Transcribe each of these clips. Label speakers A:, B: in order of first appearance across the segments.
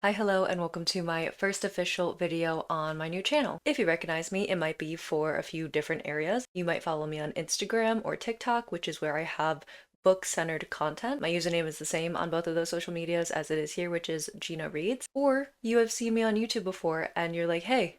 A: Hi, hello, and welcome to my first official video on my new channel. If you recognize me, it might be for a few different areas. You might follow me on Instagram or TikTok, which is where I have book-centered content. My username is the same on both of those social medias as it is here, which is Gina Reads. Or you have seen me on YouTube before and you're like, hey,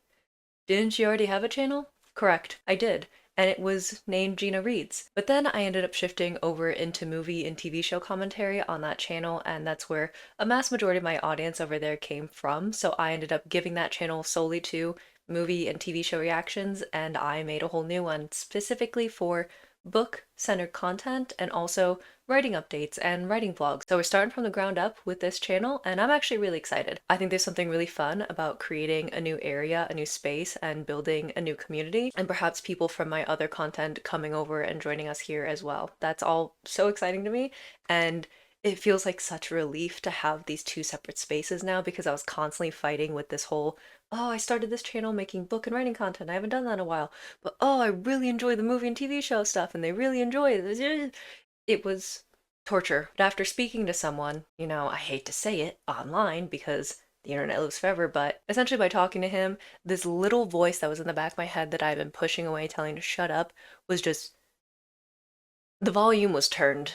A: didn't you already have a channel? Correct, I did. And it was named Gina Reads. But then I ended up shifting over into movie and TV show commentary on that channel, and that's where a mass majority of my audience over there came from. So I ended up giving that channel solely to movie and TV show reactions, and I made a whole new one specifically for book-centered content and also writing updates and writing vlogs. So we're starting from the ground up with this channel, and I'm actually really excited. I think there's something really fun about creating a new area, a new space, and building a new community, and perhaps people from my other content coming over and joining us here as well. That's all so exciting to me, and it feels like such a relief to have these two separate spaces now because I was constantly fighting with this whole, oh, I started this channel making book and writing content. I haven't done that in a while. But oh, I really enjoy the movie and TV show stuff and they really enjoy it. It was torture. But after speaking to someone, I hate to say it, online because the internet lives forever, but essentially by talking to him, this little voice that was in the back of my head that I've been pushing away, telling to shut up, was just, the volume was turned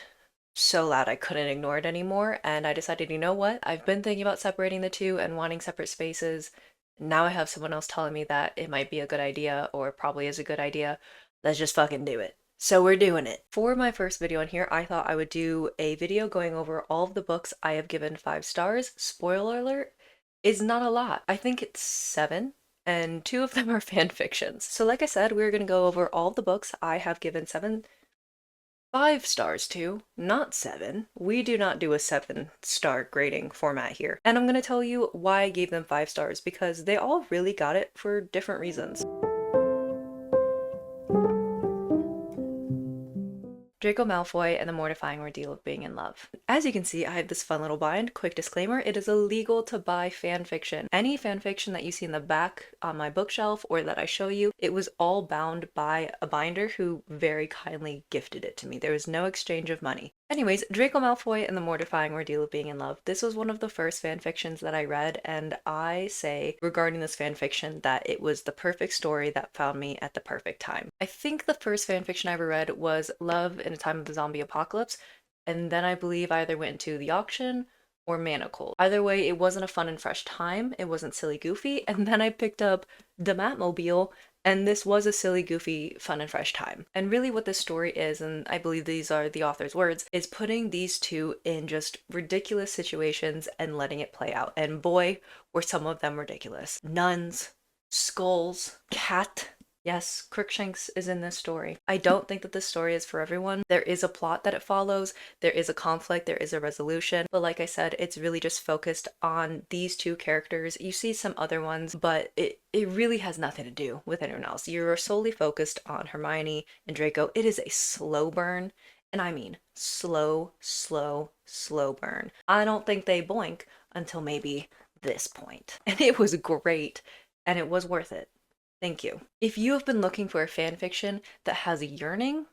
A: so loud I couldn't ignore it anymore, and I decided, you know what? I've been thinking about separating the two and wanting separate spaces. Now I have someone else telling me that it might be a good idea, or probably is a good idea. Let's just fucking do it. So we're doing it. For my first video on here, I thought I would do a video going over all of the books I have given 5 stars. Spoiler alert, is not a lot. I think it's 7, and 2 of them are fan fictions. So like I said, we're gonna go over all the books I have given 5 stars to, not 7. We do not do a 7-star grading format here. And I'm going to tell you why I gave them 5 stars, because they all really got it for different reasons. Draco Malfoy and the Mortifying Ordeal of Being in Love. As you can see, I have this fun little bind. Quick disclaimer, it is illegal to buy fan fiction. Any fan fiction that you see in the back on my bookshelf or that I show you, it was all bound by a binder who very kindly gifted it to me. There was no exchange of money. Anyways, Draco Malfoy and the Mortifying Ordeal of Being in Love. This was one of the first fan fictions that I read, and I say regarding this fan fiction that it was the perfect story that found me at the perfect time. I think the first fan fiction I ever read was Love in a Time of the Zombie Apocalypse, and then I believe I either went into The Auction or Manacled. Either way, it wasn't a fun and fresh time, it wasn't silly goofy, and then I picked up DMATMOOBIL, and this was a silly, goofy, fun and fresh time. And really what this story is, and I believe these are the author's words, is putting these two in just ridiculous situations and letting it play out. And boy, were some of them ridiculous. Nuns, skulls, cat. Yes, Crookshanks is in this story. I don't think that this story is for everyone. There is a plot that it follows, there is a conflict, there is a resolution, but like I said, it's really just focused on these two characters. You see some other ones, but it really has nothing to do with anyone else. You're solely focused on Hermione and Draco. It is a slow burn, and I mean slow, slow, slow burn. I don't think they boink until maybe this point. And it was great, and it was worth it. Thank you. If you have been looking for a fanfiction that has a yearning,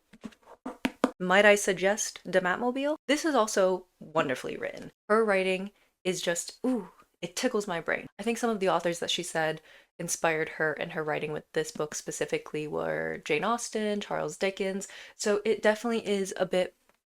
A: might I suggest DMATMOOBIL? This is also wonderfully written. Her writing is just, ooh, it tickles my brain. I think some of the authors that she said inspired her in her writing with this book specifically were Jane Austen, Charles Dickens, so it definitely is a bit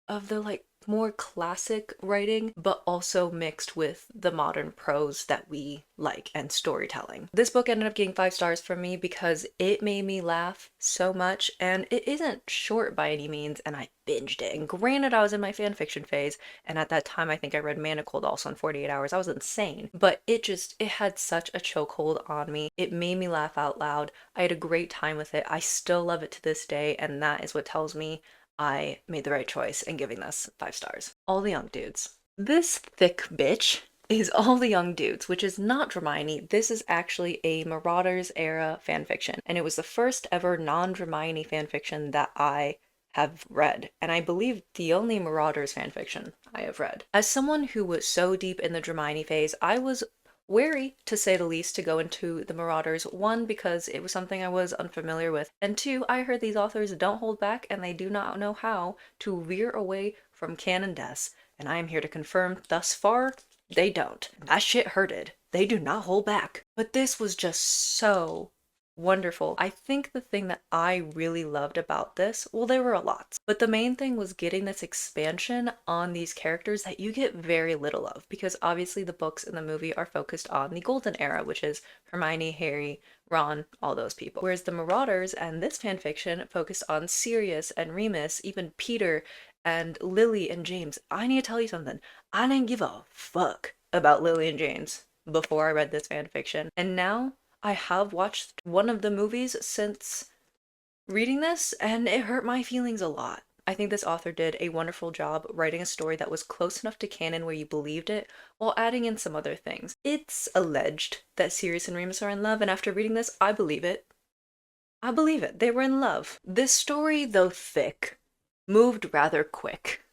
A: of the more classic writing, but also mixed with the modern prose that we like and storytelling. This book ended up getting 5 stars from me because it made me laugh so much, and it isn't short by any means, and I binged it. And granted, I was in my fanfiction phase, and at that time I think I read Manacled also in 48 hours. I was insane, but it had such a chokehold on me. It made me laugh out loud. I had a great time with it. I still love it to this day, and that is what tells me I made the right choice in giving this 5 stars. All the young dudes. This thick bitch is All the Young Dudes, which is not Hermione. This is actually a Marauders era fanfiction, and it was the first ever non-Hermione fanfiction that I have read, and I believe the only Marauders fanfiction I have read. As someone who was so deep in the Hermione phase, I was wary, to say the least, to go into the Marauders. 1, because it was something I was unfamiliar with, and 2, I heard these authors don't hold back and they do not know how to veer away from canon deaths, and I am here to confirm thus far They don't. That shit hurted. They do not hold back. But this was just so wonderful. I think the thing that I really loved about this, well, there were a lot, but the main thing was getting this expansion on these characters that you get very little of, because obviously the books and the movie are focused on the golden era, which is Hermione, Harry, Ron, all those people. Whereas the Marauders and this fanfiction focused on Sirius and Remus, even Peter and Lily and James. I need to tell you something. I didn't give a fuck about Lily and James before I read this fanfiction. And now I have watched one of the movies since reading this, and it hurt my feelings a lot. I think this author did a wonderful job writing a story that was close enough to canon where you believed it, while adding in some other things. It's alleged that Sirius and Remus are in love, and after reading this, I believe it. I believe it. They were in love. This story, though thick, moved rather quick.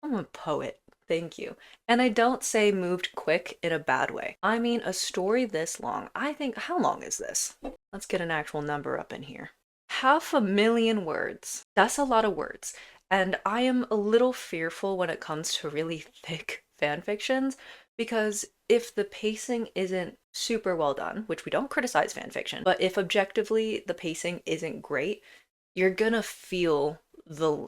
A: I'm a poet. Thank you. And I don't say moved quick in a bad way. I mean, a story this long, I think, how long is this? Let's get an actual number up in here. 500,000 words. That's a lot of words. And I am a little fearful when it comes to really thick fan fictions, because if the pacing isn't super well done, which we don't criticize fan fiction, but if objectively the pacing isn't great, you're gonna feel the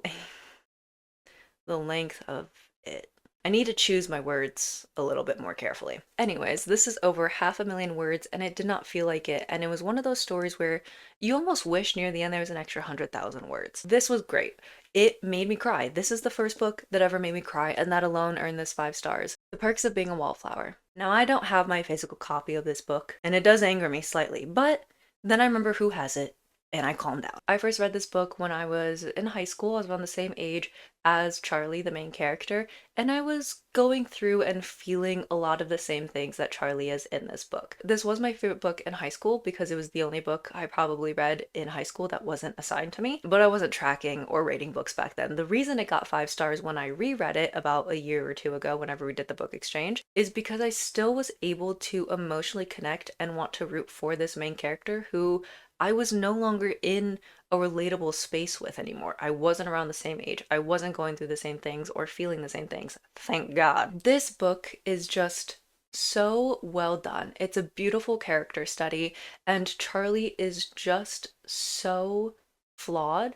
A: length of it. I need to choose my words a little bit more carefully. Anyways, this is over 500,000 words, and it did not feel like it, and it was one of those stories where you almost wish near the end there was an extra 100,000 words. This was great. It made me cry. This is the first book that ever made me cry, and that alone earned this 5 stars. The Perks of Being a Wallflower. Now, I don't have my physical copy of this book, and it does anger me slightly, but then I remember who has it, and I calmed down. I first read this book when I was in high school. I was around the same age as Charlie, the main character, and I was going through and feeling a lot of the same things that Charlie is in this book. This was my favorite book in high school because it was the only book I probably read in high school that wasn't assigned to me, but I wasn't tracking or rating books back then. The reason it got 5 stars when I reread it about a year or two ago whenever we did the book exchange is because I still was able to emotionally connect and want to root for this main character who I was no longer in a relatable space with anymore. I wasn't around the same age. I wasn't going through the same things or feeling the same things. Thank God. This book is just so well done. It's a beautiful character study, and Charlie is just so flawed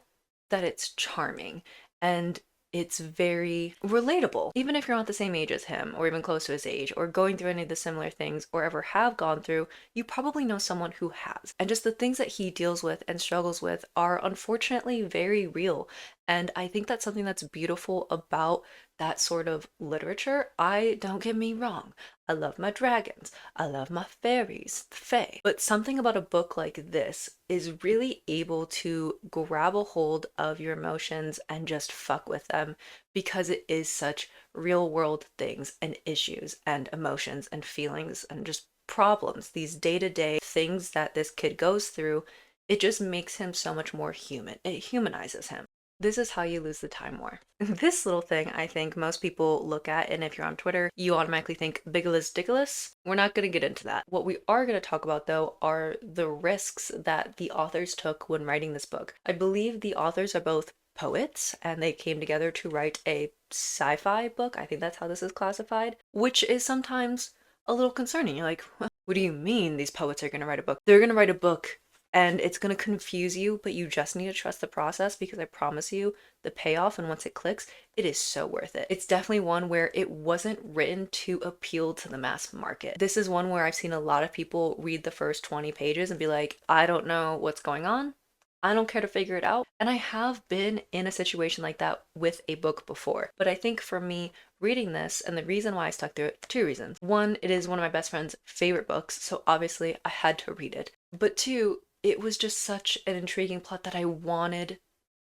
A: that it's charming. And it's very relatable. Even if you're not the same age as him, or even close to his age, or going through any of the similar things, or ever have gone through, you probably know someone who has. And just the things that he deals with and struggles with are unfortunately very real. And I think that's something that's beautiful about that sort of literature. Don't get me wrong, I love my dragons, I love my fairies, the fae. But something about a book like this is really able to grab a hold of your emotions and just fuck with them, because it is such real world things and issues and emotions and feelings and just problems, these day-to-day things that this kid goes through. It just makes him so much more human. It humanizes him. This is how you lose the time war. This little thing I think most people look at, and if you're on Twitter, you automatically think Bigelous Dickulous. We're not going to get into that. What we are going to talk about, though, are the risks that the authors took when writing this book. I believe the authors are both poets, and they came together to write a sci-fi book. I think that's how this is classified, which is sometimes a little concerning. You're like, what do you mean these poets are going to write a book? They're going to write a book and it's going to confuse you, but you just need to trust the process, because I promise you the payoff, and once it clicks, it is so worth it. It's definitely one where it wasn't written to appeal to the mass market. This is one where I've seen a lot of people read the first 20 pages and be like, I don't know what's going on. I don't care to figure it out. And I have been in a situation like that with a book before. But I think for me, reading this, and the reason why I stuck through it, 2 reasons. 1, it is one of my best friend's favorite books, so obviously I had to read it. But 2, it was just such an intriguing plot that I wanted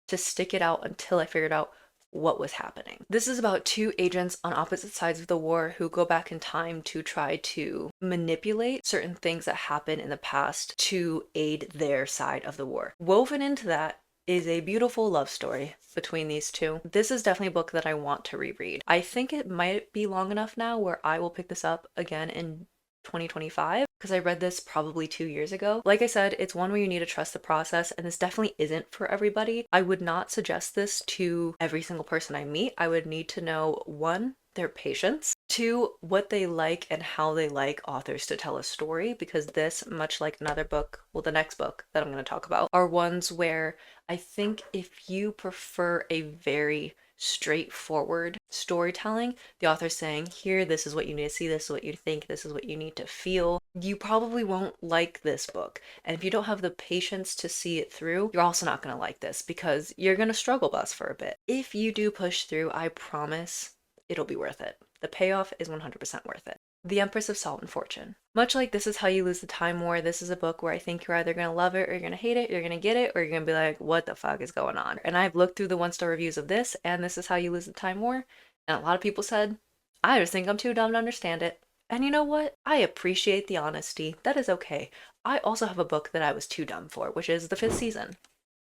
A: to stick it out until I figured out what was happening. This is about 2 agents on opposite sides of the war who go back in time to try to manipulate certain things that happen in the past to aid their side of the war. Woven into that is a beautiful love story between these 2. This is definitely a book that I want to reread. I think it might be long enough now where I will pick this up again in 2025, because I read this probably 2 years ago. Like I said, it's one where you need to trust the process, and this definitely isn't for everybody. I would not suggest this to every single person I meet. I would need to know, 1, their patience, two, what they like and how they like authors to tell a story, because this, much like another book, well, the next book that I'm going to talk about, are ones where I think if you prefer a very straightforward storytelling, the author's saying, here, this is what you need to see, this is what you think, this is what you need to feel, you probably won't like this book. And if you don't have the patience to see it through, you're also not going to like this because you're going to struggle bus for a bit. If you do push through, I promise it'll be worth it. The payoff is 100% worth it. The Empress of Salt and Fortune. Much like This Is How You Lose the Time War, this is a book where I think you're either going to love it or you're going to hate it, you're going to get it, or you're going to be like, what the fuck is going on? And I've looked through the 1-star reviews of this and This Is How You Lose the Time War, and a lot of people said, I just think I'm too dumb to understand it. And you know what? I appreciate the honesty. That is okay. I also have a book that I was too dumb for, which is The Fifth Season.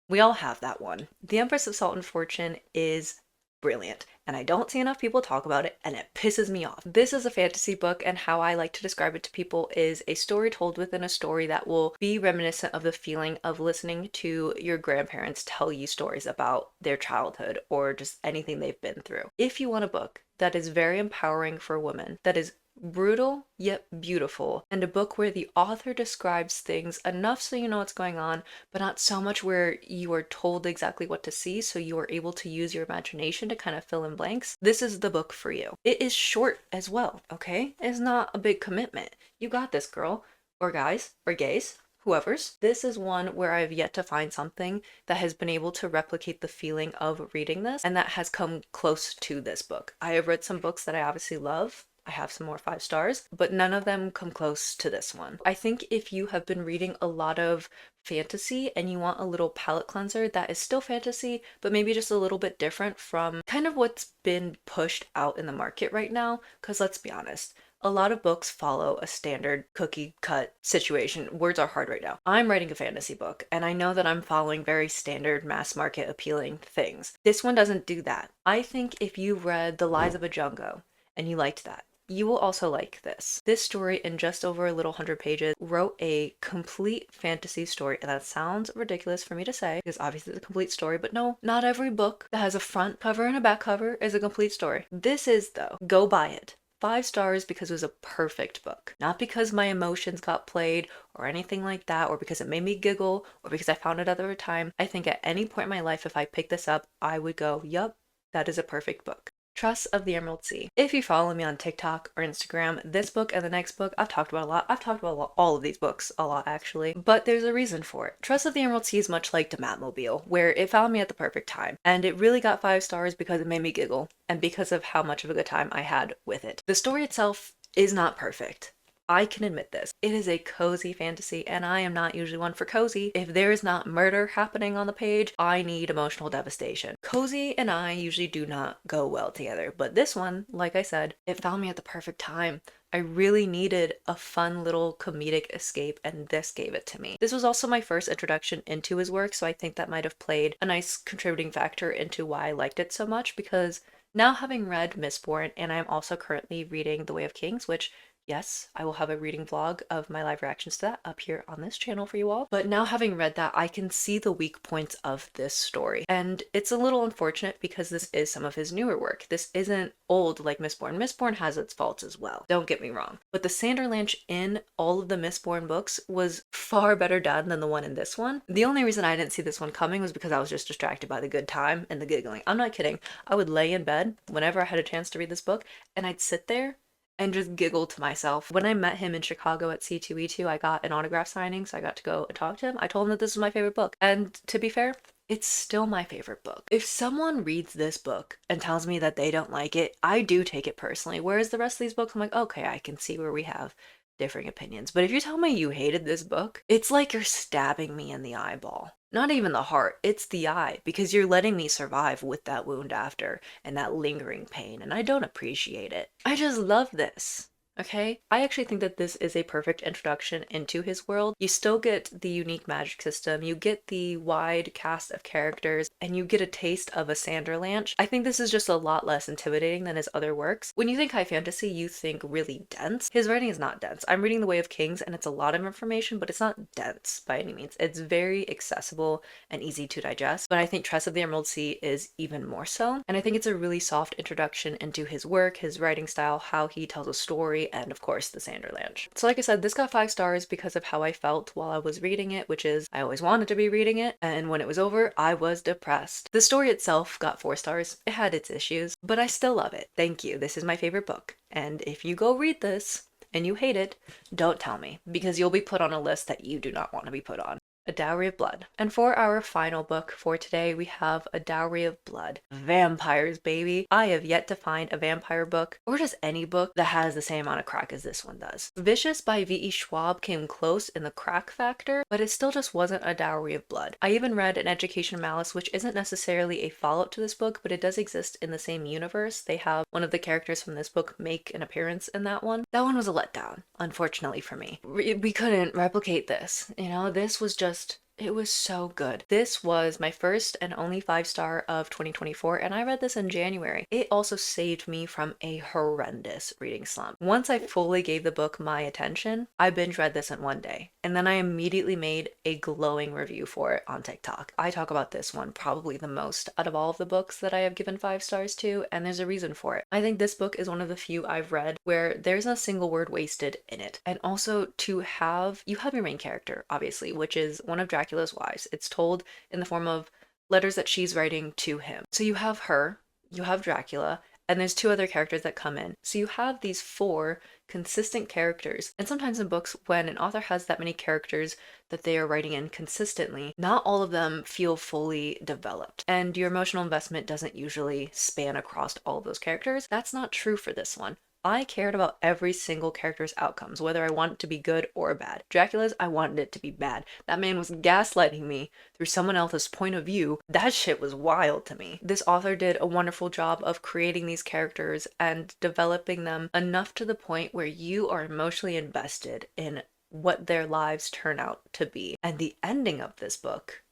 A: We all have that one. The Empress of Salt and Fortune is brilliant, and I don't see enough people talk about it, and it pisses me off. This is a fantasy book, and how I like to describe it to people is a story told within a story that will be reminiscent of the feeling of listening to your grandparents tell you stories about their childhood or just anything they've been through. If you want a book that is very empowering for women, that is brutal yet beautiful, and a book where the author describes things enough so you know what's going on, but not so much where you are told exactly what to see so you are able to use your imagination to kind of fill in blanks, this is the book for you. It is short as well, okay? It's not a big commitment. You got this, girl, or guys, or gays, whoever's. This is one where I've yet to find something that has been able to replicate the feeling of reading this and that has come close to this book. I have read some books that I obviously love. I have some more 5 stars, but none of them come close to this one. I think if you have been reading a lot of fantasy and you want a little palate cleanser that is still fantasy, but maybe just a little bit different from kind of what's been pushed out in the market right now, because let's be honest, a lot of books follow a standard cookie cut situation. Words are hard right now. I'm writing a fantasy book, and I know that I'm following very standard mass market appealing things. This one doesn't do that. I think if you read The Lies of a Jungo and you liked that, you will also like this. This story, in just over a little 100 pages, wrote a complete fantasy story. And that sounds ridiculous for me to say, because obviously it's a complete story, but no, not every book that has a front cover and a back cover is a complete story. This is, though. Go buy it. 5 stars because it was a perfect book. Not because my emotions got played or anything like that, or because it made me giggle, or because I found it at the time. I think at any point in my life, if I picked this up, I would go, yup, that is a perfect book. Tress of the Emerald Sea. If you follow me on TikTok or Instagram, this book and the next book I've talked about a lot. I've talked about all of these books a lot actually, but there's a reason for it. Tress of the Emerald Sea is much like DMATMOOBIL, where it found me at the perfect time, and it really got 5 stars because it made me giggle and because of how much of a good time I had with it. The story itself is not perfect. I can admit this. It is a cozy fantasy, and I am not usually one for cozy. If there is not murder happening on the page, I need emotional devastation. Cozy and I usually do not go well together, but this one, like I said, it found me at the perfect time. I really needed a fun little comedic escape, and this gave it to me. This was also my first introduction into his work, so I think that might have played a nice contributing factor into why I liked it so much, because now having read Mistborn, and I'm also currently reading The Way of Kings, which yes, I will have a reading vlog of my live reactions to that up here on this channel for you all. But now having read that, I can see the weak points of this story. And it's a little unfortunate because this is some of his newer work. This isn't old like Mistborn. Mistborn has its faults as well. Don't get me wrong. But the Sanderlanche in all of the Mistborn books was far better done than the one in this one. The only reason I didn't see this one coming was because I was just distracted by the good time and the giggling. I'm not kidding. I would lay in bed whenever I had a chance to read this book, and I'd sit there and just giggle to myself. When I met him in Chicago at C2E2, I got an autograph signing, so I got to go and talk to him. I told him that this was my favorite book. And to be fair, it's still my favorite book. If someone reads this book and tells me that they don't like it, I do take it personally. Whereas the rest of these books, I'm like, okay, I can see where we have differing opinions. But if you tell me you hated this book, it's like you're stabbing me in the eyeball. Not even the heart, it's the eye, because you're letting me survive with that wound after and that lingering pain, and I don't appreciate it. I just love this. Okay, I actually think that this is a perfect introduction into his world. You still get the unique magic system, you get the wide cast of characters, and you get a taste of a Sanderlanche. I think this is just a lot less intimidating than his other works. When you think high fantasy, you think really dense. His writing is not dense. I'm reading The Way of Kings, and it's a lot of information, but it's not dense by any means. It's very accessible and easy to digest, but I think Tress of the Emerald Sea is even more so. And I think it's a really soft introduction into his work, his writing style, how he tells a story, and of course the Sanderlanche. So like I said, this got 5 stars because of how I felt while I was reading it, which is I always wanted to be reading it, and when it was over, I was depressed. The story itself got 4 stars. It had its issues, but I still love it. Thank you. This is my favorite book. And if you go read this and you hate it, don't tell me, because you'll be put on a list that you do not want to be put on. A Dowry of Blood. And for our final book for today, we have A Dowry of Blood. Vampires, baby. I have yet to find a vampire book, or just any book, that has the same amount of crack as this one does. Vicious by V.E. Schwab came close in the crack factor, but it still just wasn't A Dowry of Blood. I even read An Education Malice, which isn't necessarily a follow-up to this book, but it does exist in the same universe. They have one of the characters from this book make an appearance in that one. That one was a letdown, unfortunately for me. We couldn't replicate this. You know, this was just it was so good. This was my first and only 5-star of 2024, and I read this in January. It also saved me from a horrendous reading slump. Once I fully gave the book my attention, I binge read this in one day, and then I immediately made a glowing review for it on TikTok. I talk about this one probably the most out of all of the books that I have given 5 stars to, and there's a reason for it. I think this book is one of the few I've read where there's not a single word wasted in it. And also you have your main character, obviously, which is one of Dracula's wives. It's told in the form of letters that she's writing to him. So you have her, you have Dracula, and there's 2 other characters that come in. So you have these 4 consistent characters. And sometimes in books, when an author has that many characters that they are writing in consistently, not all of them feel fully developed. And your emotional investment doesn't usually span across all of those characters. That's not true for this one. I cared about every single character's outcomes, whether I want it to be good or bad. Dracula's, I wanted it to be bad. That man was gaslighting me through someone else's point of view. That shit was wild to me. This author did a wonderful job of creating these characters and developing them enough to the point where you are emotionally invested in what their lives turn out to be. And the ending of this book,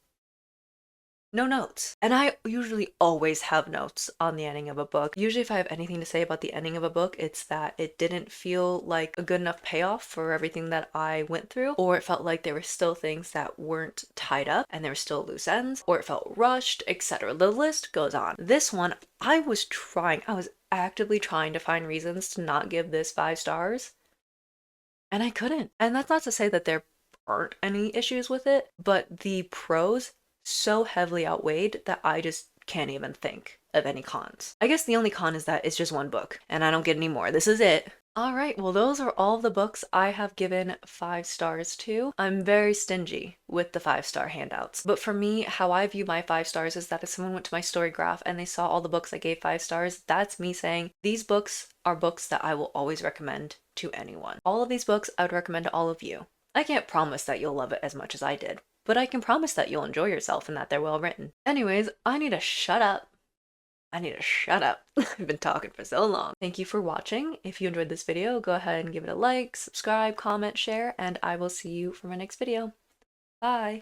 A: no notes. And I usually always have notes on the ending of a book. Usually if I have anything to say about the ending of a book, it's that it didn't feel like a good enough payoff for everything that I went through, or it felt like there were still things that weren't tied up and there were still loose ends, or it felt rushed, etc. The list goes on. This one, I was actively trying to find reasons to not give this 5 stars, and I couldn't. And that's not to say that there aren't any issues with it, but the pros so heavily outweighed that I just can't even think of any cons. I guess the only con is that it's just one book and I don't get any more. This is it. Alright, well those are all the books I have given 5 stars to. I'm very stingy with the 5-star handouts. But for me, how I view my 5 stars is that if someone went to my story graph and they saw all the books I gave 5 stars, that's me saying these books are books that I will always recommend to anyone. All of these books I would recommend to all of you. I can't promise that you'll love it as much as I did, but I can promise that you'll enjoy yourself and that they're well written. Anyways, I need to shut up. I've been talking for so long. Thank you for watching. If you enjoyed this video, go ahead and give it a like, subscribe, comment, share, and I will see you for my next video. Bye!